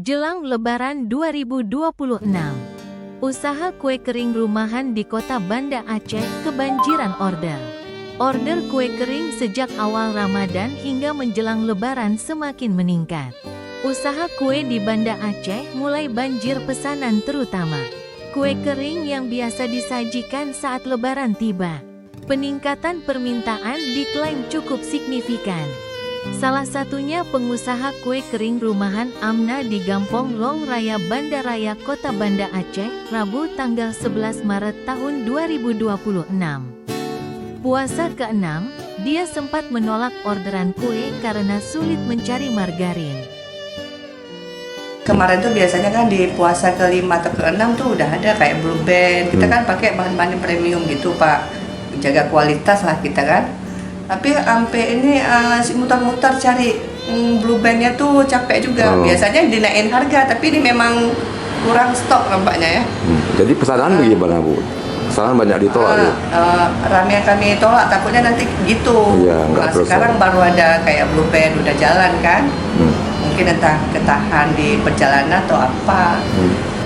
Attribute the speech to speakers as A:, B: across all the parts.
A: Jelang Lebaran 2026, usaha kue kering rumahan di kota Banda Aceh kebanjiran order. Order kue kering sejak awal Ramadan hingga menjelang Lebaran semakin meningkat. Usaha kue di Banda Aceh mulai banjir pesanan, terutama kue kering yang biasa disajikan saat Lebaran tiba. Peningkatan permintaan diklaim cukup signifikan. Salah satunya pengusaha kue kering rumahan Amna di Gampong Long Raya Banda Raya Kota Banda Aceh, Rabu tanggal 11 Maret tahun 2026. Puasa ke-6, dia sempat menolak orderan kue karena sulit mencari margarin.
B: Kemarin tuh biasanya kan di puasa ke-5 atau ke-6 tuh udah ada kayak Blue Band. Kita kan pakai bahan-bahan premium gitu, Pak. Jaga kualitas lah kita kan. Tapi sampai ini mutar-mutar cari Blue Band-nya tuh capek juga. Biasanya dinaikin harga, tapi ini memang kurang stok nampaknya ya.
C: Jadi pesanan bagaimana, Bu? Pesanan banyak ditolak ya?
B: Rame yang kami tolak, takutnya nanti gitu.
C: Iya,
B: sekarang baru ada kayak Blue Band udah jalan kan. Mungkin entah ketahan di perjalanan atau apa.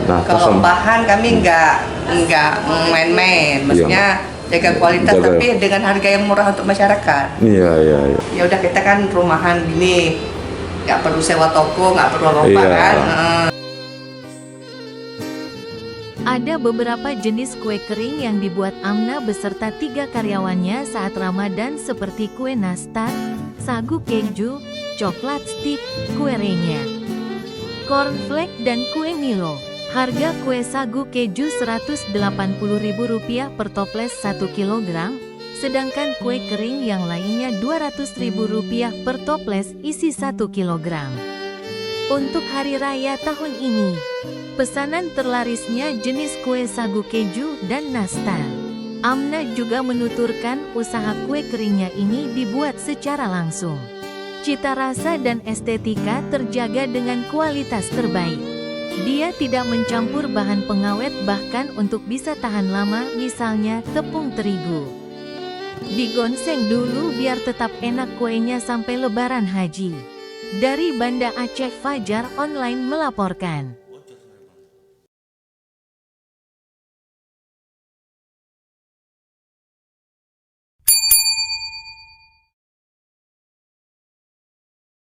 C: Nah,
B: kalau bahan kami nggak main-main, maksudnya jaga kualitas tapi dengan harga yang murah untuk masyarakat.
C: Iya.
B: Ya udah, kita kan rumahan gini, nggak perlu sewa toko, nggak perlu lomba kan.
A: Ada beberapa jenis kue kering yang dibuat Amna beserta 3 karyawannya saat Ramadan seperti kue nastar, sagu keju, coklat stick, kue renya, cornflake dan kue Milo. Harga kue sagu keju Rp180.000 per toples 1 kg, sedangkan kue kering yang lainnya Rp200.000 per toples isi 1 kg. Untuk hari raya tahun ini, pesanan terlarisnya jenis kue sagu keju dan nastar. Amna juga menuturkan usaha kue keringnya ini dibuat secara langsung. Cita rasa dan estetika terjaga dengan kualitas terbaik. Dia tidak mencampur bahan pengawet bahkan untuk bisa tahan lama, misalnya tepung terigu. Digonseng dulu biar tetap enak kuenya sampai Lebaran Haji. Dari Banda Aceh, Fajar Online melaporkan.